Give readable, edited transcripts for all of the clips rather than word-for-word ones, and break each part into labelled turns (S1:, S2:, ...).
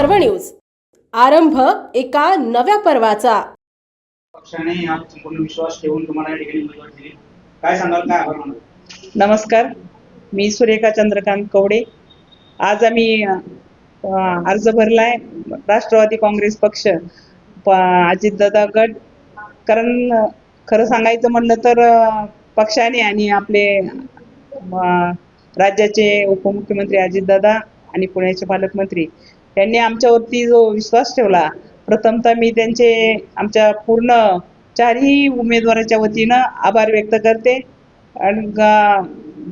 S1: पर्व न्यूज, आरंभ एका नव्या पर्वाचा।
S2: पक्षाने या संपूर्ण विश्वास ठेवून तुम्हाला या ठिकाणी उमेदवारी दिली, काय सांगाल, काय आभार मानाल?
S3: नमस्कार, मी सुरेखा चंद्रकांत कवडे। आज आम्ही अर्ज भरलाय राष्ट्रवादी काँग्रेस पक्ष, अजितदादा गट। कारण खरं सांगायचं म्हणलं तर पक्षाने आणि आपले राज्याचे उपमुख्यमंत्री अजितदादा आणि पुण्याचे पालकमंत्री यांनी आमच्यावरती जो विश्वास ठेवला, प्रथमतः मी त्यांचे आमच्या पूर्ण चारही उमेदवाराच्या वतीनं आभार व्यक्त करते। आणि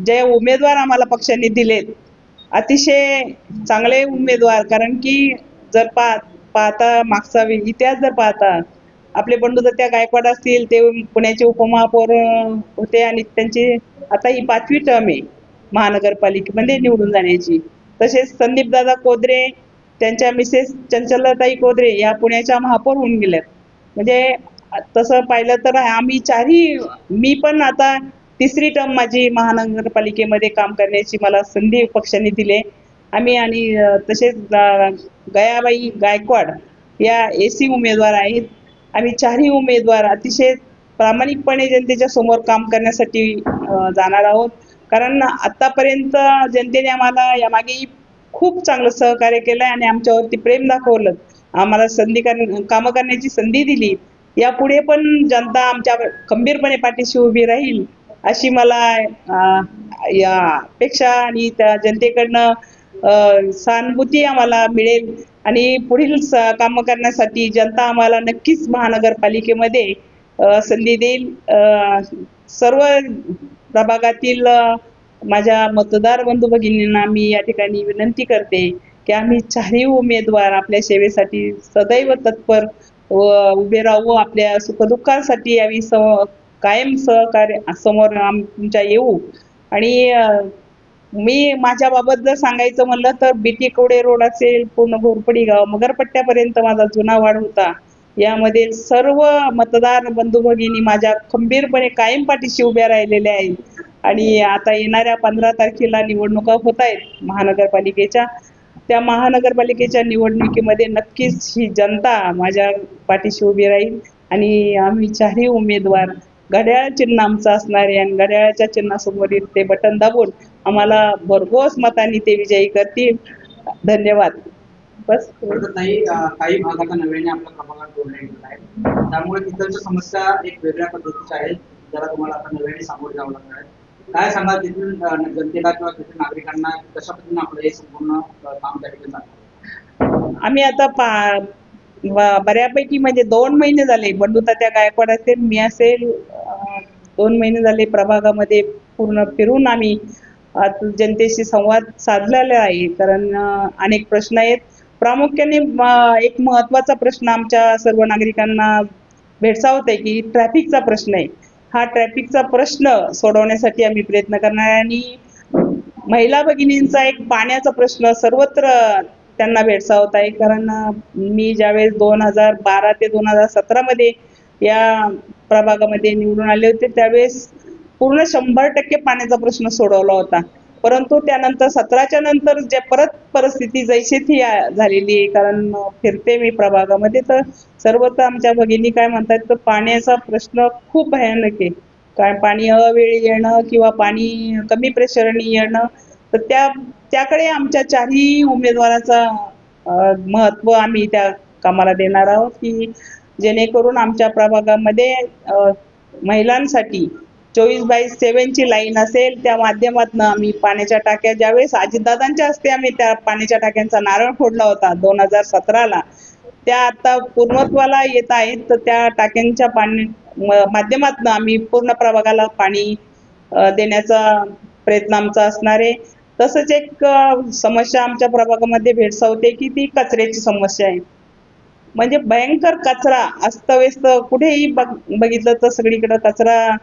S3: जे उमेदवार आम्हाला पक्षाने दिलेत, अतिशय चांगले उमेदवार। कारण की जर पाहता मागचा इतिहास जर पाहता, आपले बंडूदत्त गायकवाड असतील, ते पुण्याचे उपमहापौर होते आणि त्यांची आता ही 5वी टर्म आहे महानगरपालिकेमध्ये निवडून जाण्याची। तसेच संदीपदादा कोदरे, त्यांच्या मिसेस चंचलताई कोदरे या पुण्याच्या महापौर होऊन गेल्यात। म्हणजे तसं पाहिलं तर आम्ही चारही, मी पण आता 3री टर्म माझी महानगरपालिकेमध्ये काम करण्याची मला संधी पक्षाने दिली। आम्ही आणि तसेच गयाबाई गायकवाड या AC उमेदवार आहेत। आम्ही चारही उमेदवार अतिशय प्रामाणिकपणे जनतेच्या समोर काम करण्यासाठी जाणार आहोत। कारण आतापर्यंत जनतेने आम्हाला यामागे खूप चांगलं सहकार्य केलं आणि आमच्यावरती प्रेम दाखवलं, आम्हाला कामं करण्याची संधी दिली। यापुढे पण जनता आमच्या खंबीरपणे पाठीशी उभी राहील अशी मला या अपेक्षा आणि त्या जनतेकडनं सहानुभूती आम्हाला मिळेल। आणि पुढील कामं करण्यासाठी जनता आम्हाला नक्कीच महानगरपालिकेमध्ये संधी देईल। सर्व प्रभागातील माझ्या मतदार बंधू भगिनींना मी या ठिकाणी विनंती करते की आम्ही चारही उमेदवार आपल्या सेवेसाठी सदैव तत्पर उभे राहू, आपल्या सुखदुःखासाठी आम्ही कायम सहकार्य समोर आमच्या येऊ। आणि मी माझ्याबाबत जर सांगायचं म्हणलं तर BT कवडे रोड असेल, पूर्ण घोरपडी गाव मगरपट्ट्यापर्यंत माझा जुना वाढ होता। यामध्ये सर्व मतदार बंधू भगिनी माझ्या खंबीरपणे कायम पाठीशी उभ्या राहिलेल्या आहेत। आणि आता येणाऱ्या 15 तारखेला निवडणुका होत आहेत महानगरपालिकेच्या। त्या महानगरपालिकेच्या निवडणुकीमध्ये नक्कीच ही जनता माझ्या पाठीशी उभी राहील आणि आम्ही चारही उमेदवार घड्याळ चिन्ह आमचं असणारे आणि घड्याळाच्या चिन्हासमोरील ते बटन दाबून आम्हाला भरघोस मतांनी ते विजयी करतील। धन्यवाद। बस
S2: काही भाग आता नव्याने आपल्या प्रभागात जोडले गेले आहेत, त्यामुळे तिथलच्या समस्या एक वेगळ्या पद्धतीच्या आहेत, ज्याला तुम्हाला आता नव्याने सामोरे जावं लागणार आहे। काय सांगाल तिथून जनतेला किंवा तिथून नागरिकांना कशा पद्धतीने आपलं हे संपूर्ण काम त्या ठिकाणी चालतं?
S3: आम्ही आता बऱ्यापैकी म्हणजे 2 महिने झाले, बंडूतात्या गायकवाड असेल, मी असेल, 2 महिने झाले प्रभागामध्ये पूर्ण फिरून आम्ही जनतेशी संवाद साधलेला आहे। कारण अनेक प्रश्न आहेत, प्रामुख्याने एक महत्त्वाचा प्रश्न आमच्या सर्व नागरिकांना भेडसावत आहे की ट्रॅफिकचा प्रश्न आहे। हा ट्रॅफिकचा प्रश्न सोडवण्यासाठी आम्ही प्रयत्न करणार आहे। आणि महिला भगिनींचा एक पाण्याचा प्रश्न सर्वत्र त्यांना भेडसावत आहे। कारण मी ज्यावेळेस 2012 ते 2017 मध्ये या प्रभागामध्ये निवडून आले होते, त्यावेळेस पूर्ण 100% पाण्याचा प्रश्न सोडवला होता। परंतु त्यानंतर 17च्या नंतर ज्या परत परिस्थिती जैसे ती झालेली आहे। कारण फिरते मी प्रभागामध्ये, तर सर्वत्र आमच्या भगिनी काय म्हणतात, तर पाण्याचा प्रश्न खूप भयानक आहे। काय पाणी अवेळी येणं किंवा पाणी कमी प्रेशरने येणं, तर त्याकडे आमच्या चारही उमेदवाराचा महत्त्व आम्ही त्या कामाला देणार आहोत की जेणेकरून आमच्या प्रभागामध्ये महिलांसाठी 24/7 लाईन असेल, त्या माध्यमातून आम्ही पाण्याच्या टाक्या, ज्यावेळेस अजितदादांच्या हस्ते आम्ही त्या पाण्याच्या टाक्यांचा नारळ फोडला होता 2017ला, त्या आता पूर्णत्वाला येत आहेत। तर त्या टाक्यांच्या माध्यमातून आम्ही पूर्ण प्रभागाला पाणी देण्याचा प्रयत्न आमचा असणार आहे। तसंच एक समस्या आमच्या प्रभागामध्ये भेडसावते की ती कचऱ्याची समस्या आहे। म्हणजे भयंकर कचरा अस्तव्यस्त, कुठेही बघितलं तर सगळीकडे कचरा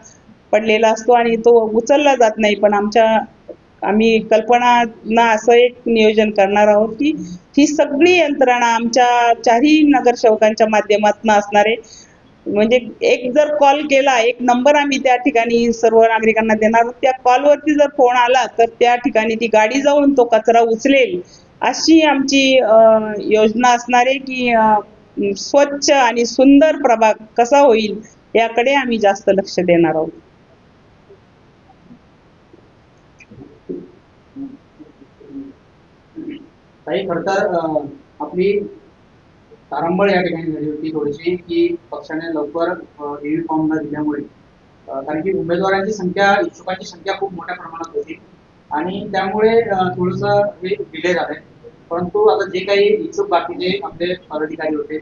S3: पडलेला असतो आणि तो उचलला जात नाही। पण आम्ही कल्पना असं एक नियोजन करणार आहोत की ही सगळी यंत्रणा आमच्या चारही नगरसेवकांच्या माध्यमातून असणार आहे। म्हणजे एक जर कॉल केला, एक नंबर आम्ही त्या ठिकाणी सर्व नागरिकांना देणार, त्या कॉलवरती जर फोन आला तर त्या ठिकाणी ती गाडी जाऊन तो कचरा उचलेल, अशी आमची योजना असणार आहे की स्वच्छ आणि सुंदर प्रभाग कसा होईल याकडे आम्ही जास्त लक्ष देणार आहोत.
S2: ताई, खरं तर आपली तारंबळ या ठिकाणी झाली होती थोडीशी, की पक्षाने लवकर ईव्ही फॉर्म न दिल्यामुळे, कारण की उमेदवारांची संख्या, इच्छुकांची संख्या खूप मोठ्या प्रमाणात होती आणि त्यामुळे थोडस हे डिले झालंय. परंतु आता जे काही इच्छुक बाकीचे आपले पदाधिकारी होते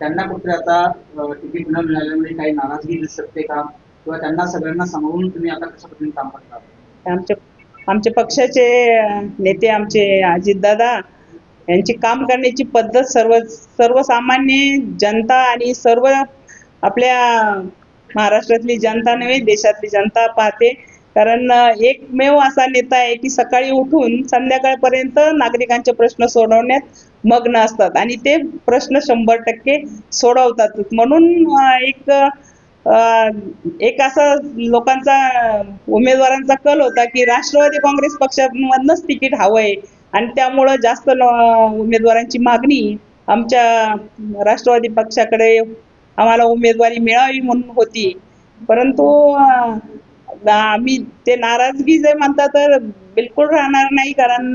S2: त्यांना कुठे आता तिकीट न मिळाल्यामुळे काही नाराजगी दिसू शकते का, किंवा त्यांना सगळ्यांना सांभाळून तुम्ही आता कशा पद्धतीने काम करता?
S3: आमच्या पक्षाचे नेते आमचे अजितदादा यांची काम करण्याची पद्धत सर्वसामान्य जनता आणि सर्व आपल्या महाराष्ट्रातली जनता नव्हे, देशातली जनता पाहते. कारण एकमेव असा नेता आहे की सकाळी उठून संध्याकाळपर्यंत नागरिकांचे प्रश्न सोडवण्यात मग्न असतात आणि ते प्रश्न 100% सोडवतात. म्हणून एक असा लोकांचा उमेदवारांचा कल होता की राष्ट्रवादी काँग्रेस पक्षामधनच तिकीट हवंय आणि त्यामुळं जास्त उमेदवारांची मागणी आमच्या राष्ट्रवादी पक्षाकडे आम्हाला उमेदवारी मिळावी म्हणून होती. परंतु आम्ही ते नाराजगी जे म्हणता तर बिलकुल राहणार नाही, कारण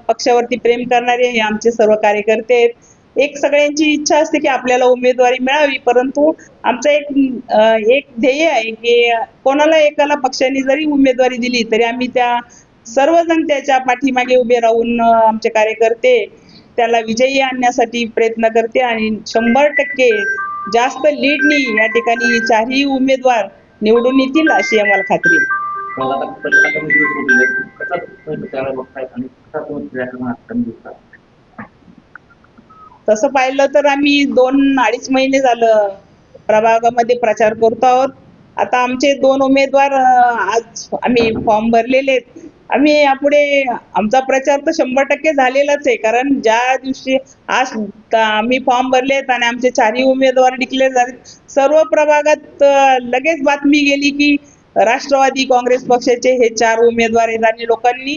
S3: पक्षावरती प्रेम करणारे हे आमचे सर्व कार्यकर्ते आहेत. एक सगळ्यांची इच्छा असते की आपल्याला उमेदवारी मिळावी, परंतु आमचं एक ध्येय आहे की कोणाला एकाला पक्षाने जरी उमेदवारी दिली तरी आम्ही त्या सर्वजण त्याच्या पाठीमागे उभे राहून आमचे कार्यकर्ते त्याला विजयी आणण्यासाठी प्रयत्न करते आणि 100% जास्त लीडनी या ठिकाणी चारही उमेदवार निवडून येतील अशी आम्हाला खात्री आहे. तसं पाहिलं तर आम्ही 2-2.5 महिने झालं प्रभागामध्ये प्रचार करतो आहोत. आता आमचे 2 उमेदवार आज आम्ही फॉर्म भरलेले आहेत. आम्ही यापुढे आमचा प्रचार तर 100% झालेलाच आहे, कारण ज्या दिवशी आज आम्ही फॉर्म भरलेत आणि आमचे 4ही उमेदवार डिक्लेअर झाले, सर्व प्रभागात लगेच बातमी गेली की राष्ट्रवादी काँग्रेस पक्षाचे हे 4 उमेदवार आहेत आणि लोकांनी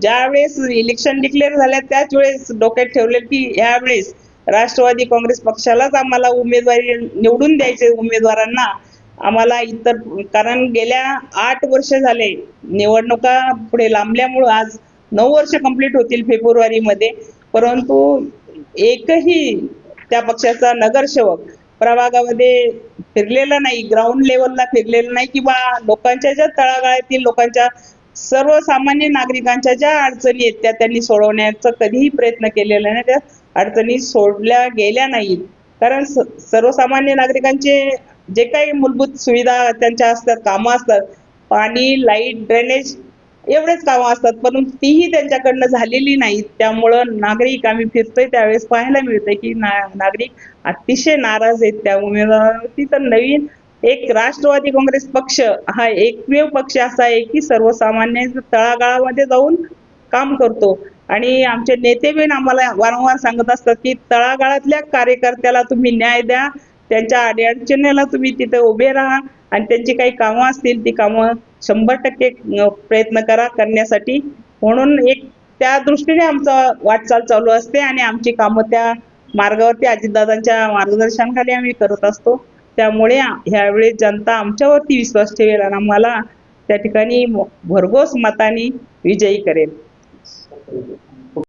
S3: ज्यावेळेस इलेक्शन डिक्लेअर झाल्या त्याच वेळेस डोक्यात ठेवले की यावेळेस राष्ट्रवादी काँग्रेस पक्षालाच आम्हाला उमेदवारी निवडून द्यायचे उमेदवारांना. आम्हाला इतर, कारण गेल्या 8 वर्ष झाले निवडणुका पुढे लांबल्यामुळं आज 9 वर्ष कंप्लीट होतील फेब्रुवारीमध्ये, परंतु एकही त्या पक्षाचा नगरसेवक प्रभागामध्ये फिरलेला नाही, ग्राउंड लेवलला फिरलेला नाही किंवा लोकांच्या ज्या तळागाळातील लोकांच्या सर्वसामान्य नागरिकांच्या ज्या अडचणी आहेत त्या त्यांनी सोडवण्याचा कधीही प्रयत्न केलेला नाही. त्या अडचणी सोडल्या गेल्या नाहीत, कारण सर्वसामान्य नागरिकांचे जे काही मूलभूत सुविधा त्यांच्या असतात, कामं असतात, पाणी, लाईट, ड्रेनेज एवढेच कामं असतात, परंतु तीही त्यांच्याकडनं झालेली नाहीत. त्यामुळं नागरिक, आम्ही फिरतोय त्यावेळेस पाहायला मिळतंय की नागरिक अतिशय नाराज आहेत त्या उमेदवारावरती. तर नवीन एक राष्ट्रवादी काँग्रेस पक्ष हा एकमेव पक्ष असा आहे की सर्वसामान्य तळागाळामध्ये जाऊन काम करतो आणि आमचे नेते बिन आम्हाला वारंवार सांगत असतात की तळागाळातल्या कार्यकर्त्याला तुम्ही न्याय द्या, त्यांच्या अडचणीला तुम्ही तिथे उभे राहा आणि त्यांची काही कामं असतील ती कामं 100% प्रयत्न करा करण्यासाठी. म्हणून एक त्या दृष्टीने आमचं वाटचाल चालू असते आणि आमची कामं त्या मार्गावरती अजितदादांच्या मार्गदर्शनाखाली आम्ही करत असतो. त्यामुळे ह्यावेळी जनता आमच्यावरती विश्वास ठेवेल आणि आम्हाला त्या ठिकाणी भरघोस मताने विजयी करेल.